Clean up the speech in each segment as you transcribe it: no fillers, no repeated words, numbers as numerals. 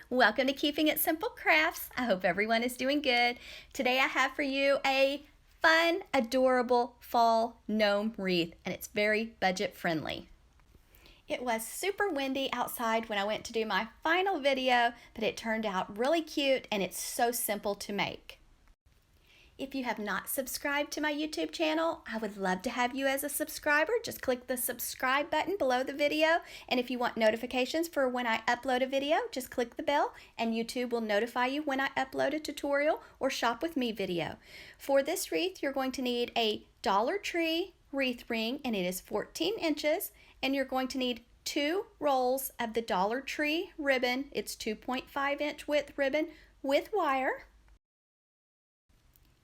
Welcome to Keeping It Simple Crafts. I hope everyone is doing good. Today I have for you a fun, adorable fall gnome wreath, and it's very budget friendly. It was super windy outside when I went to do my final video, but it turned out really cute and it's so simple to make. If you have not subscribed to my YouTube channel, I would love to have you as a subscriber. Just click the subscribe button below the video. And if you want notifications for when I upload a video, just click the bell and YouTube will notify you when I upload a tutorial or shop with me video. For this wreath, you're going to need a Dollar Tree wreath ring, and it is 14 inches. And you're going to need 2 rolls of the Dollar Tree ribbon. It's 2.5-inch width ribbon with wire.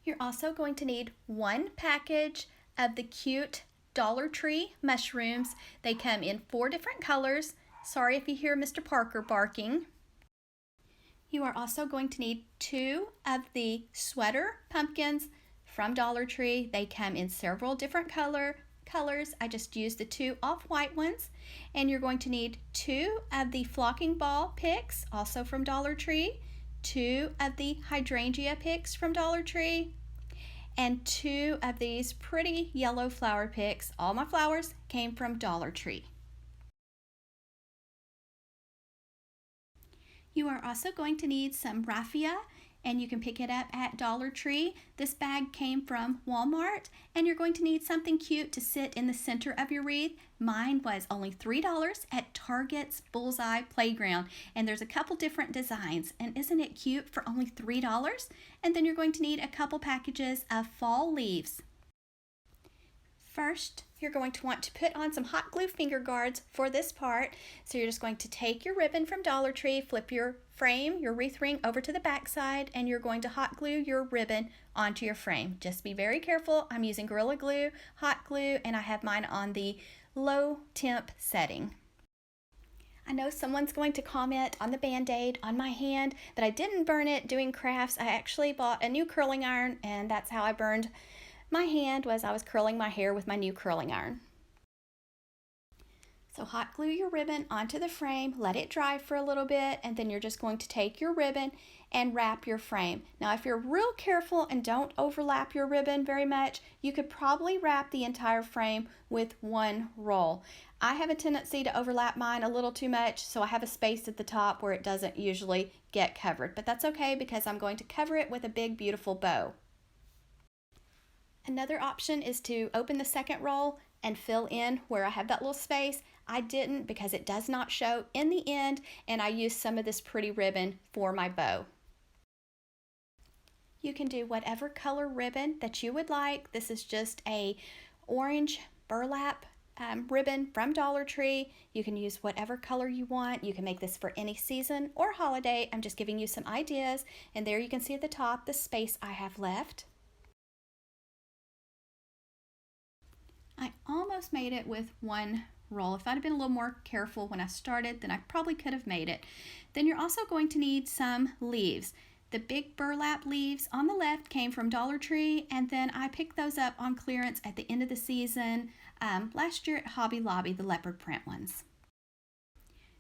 You're also going to need 1 package of the cute Dollar Tree mushrooms. They come in 4 different colors. Sorry if you hear Mr. Parker barking. You are also going to need 2 of the sweater pumpkins from Dollar Tree. They come in several different colors. I just used the 2 off-white ones. And you're going to need 2 of the flocking ball picks, also from Dollar Tree. 2 of the hydrangea picks from Dollar Tree, and 2 of these pretty yellow flower picks. All my flowers came from Dollar Tree. You are also going to need some raffia, and you can pick it up at Dollar Tree. This bag came from Walmart, and you're going to need something cute to sit in the center of your wreath. Mine was only $3 at Target's Bullseye Playground, and there's a couple different designs, and isn't it cute for only $3? And then you're going to need a couple packages of fall leaves. First, you're going to want to put on some hot glue finger guards for this part. So you're just going to take your ribbon from Dollar Tree, flip your frame, your wreath ring over to the back side, and you're going to hot glue your ribbon onto your frame. Just be very careful. I'm using Gorilla Glue, hot glue, and I have mine on the low temp setting. I know someone's going to comment on the Band-Aid on my hand, but I didn't burn it doing crafts. I actually bought a new curling iron, and that's how I burned my hand. I was curling my hair with my new curling iron. So hot glue your ribbon onto the frame, let it dry for a little bit, and then you're just going to take your ribbon and wrap your frame. Now if you're real careful and don't overlap your ribbon very much, you could probably wrap the entire frame with 1 roll. I have a tendency to overlap mine a little too much, so I have a space at the top where it doesn't usually get covered, but that's okay because I'm going to cover it with a big beautiful bow. Another option is to open the second roll and fill in where I have that little space. I didn't because it does not show in the end, and I used some of this pretty ribbon for my bow. You can do whatever color ribbon that you would like. This is just a orange burlap ribbon from Dollar Tree. You can use whatever color you want. You can make this for any season or holiday. I'm just giving you some ideas, and there you can see at the top the space I have left. I almost made it with 1 roll. If I'd have been a little more careful when I started, then I probably could have made it. Then you're also going to need some leaves. The big burlap leaves on the left came from Dollar Tree, and then I picked those up on clearance at the end of the season last year at Hobby Lobby, the leopard print ones.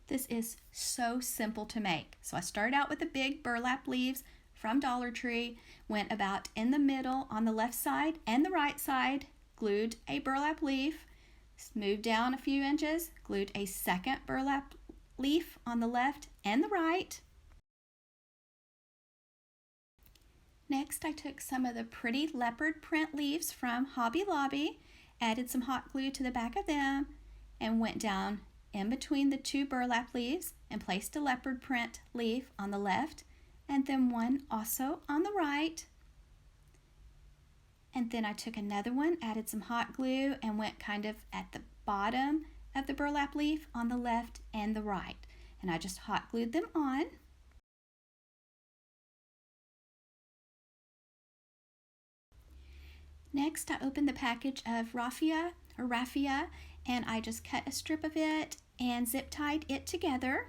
This is so simple to make. So I started out with the big burlap leaves from Dollar Tree, went about in the middle on the left side and the right side, glued a burlap leaf, moved down a few inches, glued a second burlap leaf on the left and the right. Next, I took some of the pretty leopard print leaves from Hobby Lobby, added some hot glue to the back of them, and went down in between the 2 burlap leaves and placed a leopard print leaf on the left, and then one also on the right. And then I took another one, added some hot glue, and went kind of at the bottom of the burlap leaf on the left and the right. And I just hot glued them on. Next, I opened the package of raffia, and I just cut a strip of it and zip tied it together.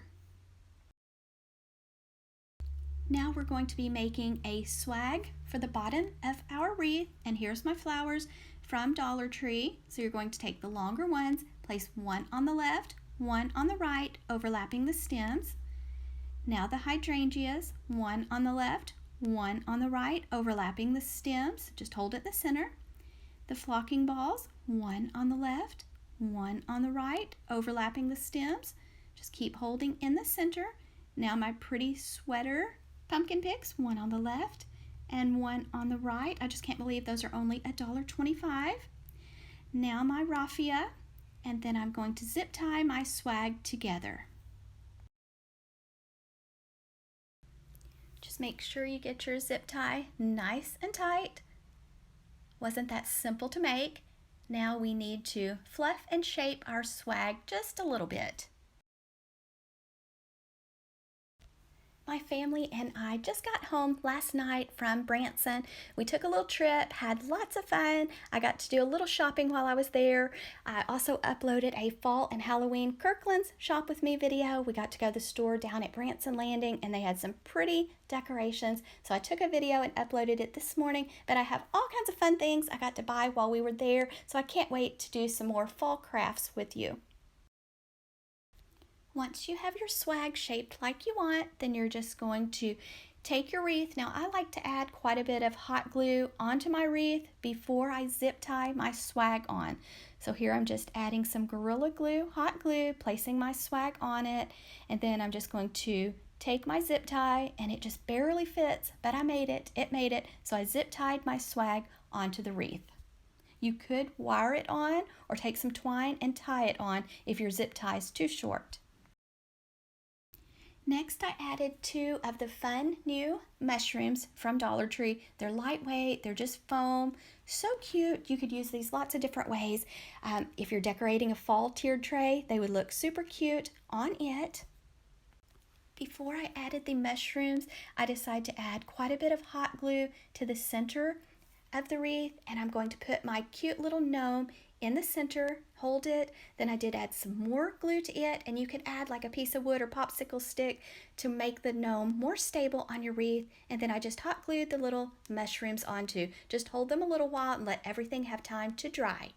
Now we're going to be making a swag for the bottom of our wreath, and here's my flowers from Dollar Tree. So you're going to take the longer ones, place 1 on the left, 1 on the right, overlapping the stems. Now the hydrangeas, one on the left, one on the right, overlapping the stems. Just hold it in the center. The flocking balls, one on the left, one on the right, overlapping the stems. Just keep holding in the center. Now my pretty sweater pumpkin picks, one on the left and one on the right. I just can't believe those are only $1.25. Now my raffia, and then I'm going to zip tie my swag together. Just make sure you get your zip tie nice and tight. Wasn't that simple to make? Now we need to fluff and shape our swag just a little bit. My family and I just got home last night from Branson. We took a little trip, had lots of fun. I got to do a little shopping while I was there. I also uploaded a fall and Halloween Kirkland's Shop With Me video. We got to go to the store down at Branson Landing and they had some pretty decorations. So I took a video and uploaded it this morning, but I have all kinds of fun things I got to buy while we were there. So I can't wait to do some more fall crafts with you. Once you have your swag shaped like you want, then you're just going to take your wreath. Now I like to add quite a bit of hot glue onto my wreath before I zip tie my swag on. So here I'm just adding some Gorilla Glue, hot glue, placing my swag on it, and then I'm just going to take my zip tie, and it just barely fits, but I made it, it made it, so I zip tied my swag onto the wreath. You could wire it on or take some twine and tie it on if your zip tie is too short. Next, I added 2 of the fun new mushrooms from Dollar Tree. They're lightweight, they're just foam, so cute. You could use these lots of different ways. If you're decorating a fall tiered tray, they would look super cute on it. Before I added the mushrooms, I decided to add quite a bit of hot glue to the center of the wreath, and I'm going to put my cute little gnome in the center, hold it, then I did add some more glue to it, and you could add like a piece of wood or popsicle stick to make the gnome more stable on your wreath, and then I just hot glued the little mushrooms onto. Just hold them a little while and let everything have time to dry.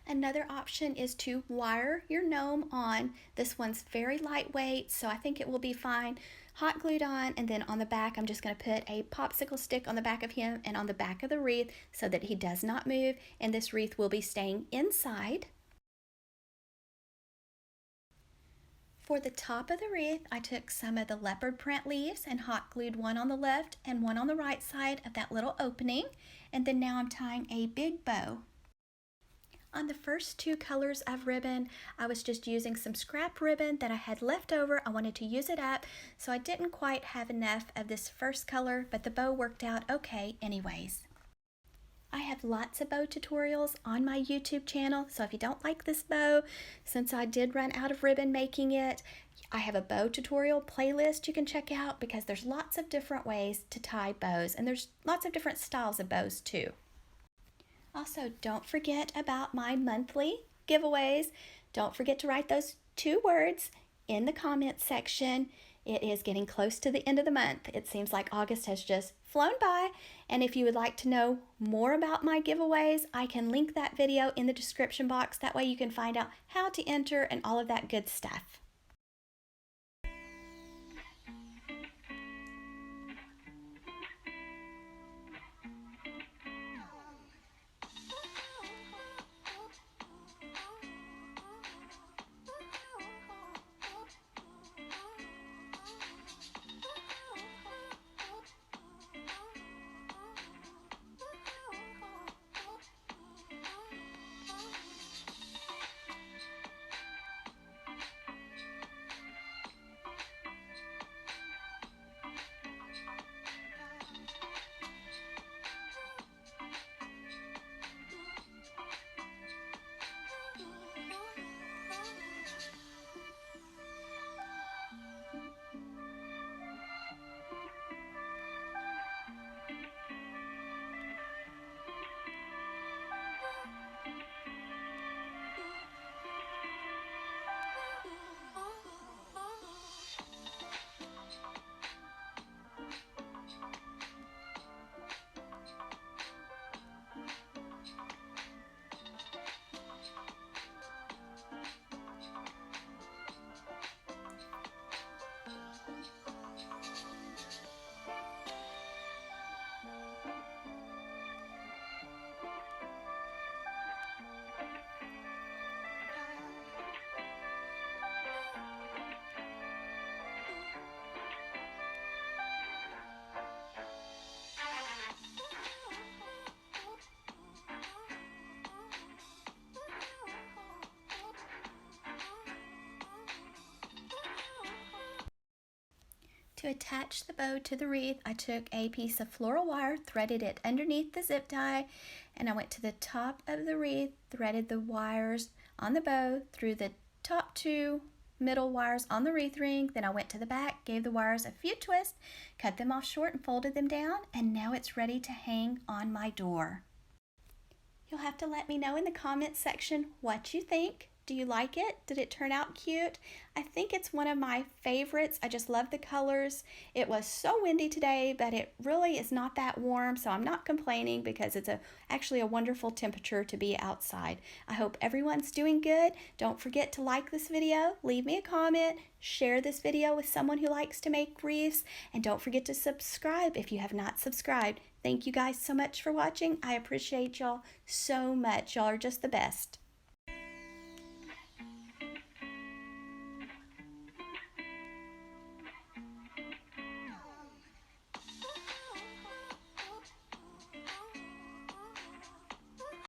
Another option is to wire your gnome on. This one's very lightweight, so I think it will be fine. Hot glued on, and then on the back I'm just going to put a popsicle stick on the back of him and on the back of the wreath so that he does not move, and this wreath will be staying inside. For the top of the wreath, I took some of the leopard print leaves and hot glued one on the left and one on the right side of that little opening, and then now I'm tying a big bow. On the first 2 colors of ribbon, I was just using some scrap ribbon that I had left over. I wanted to use it up, so I didn't quite have enough of this first color, but the bow worked out okay anyways. I have lots of bow tutorials on my YouTube channel, so if you don't like this bow, since I did run out of ribbon making it, I have a bow tutorial playlist you can check out because there's lots of different ways to tie bows, and there's lots of different styles of bows too. Also, don't forget about my monthly giveaways. Don't forget to write those 2 words in the comments section. It is getting close to the end of the month. It seems like August has just flown by. And if you would like to know more about my giveaways, I can link that video in the description box. That way you can find out how to enter and all of that good stuff. To attach the bow to the wreath, I took a piece of floral wire, threaded it underneath the zip tie, and I went to the top of the wreath, threaded the wires on the bow through the top two middle wires on the wreath ring. Then I went to the back, gave the wires a few twists, cut them off short and folded them down, and now it's ready to hang on my door. You'll have to let me know in the comments section what you think. Do you like it? Did it turn out cute? I think it's one of my favorites. I just love the colors. It was so windy today, but it really is not that warm, so I'm not complaining because it's actually a wonderful temperature to be outside. I hope everyone's doing good. Don't forget to like this video, leave me a comment, share this video with someone who likes to make wreaths, and don't forget to subscribe if you have not subscribed. Thank you guys so much for watching. I appreciate y'all so much. Y'all are just the best.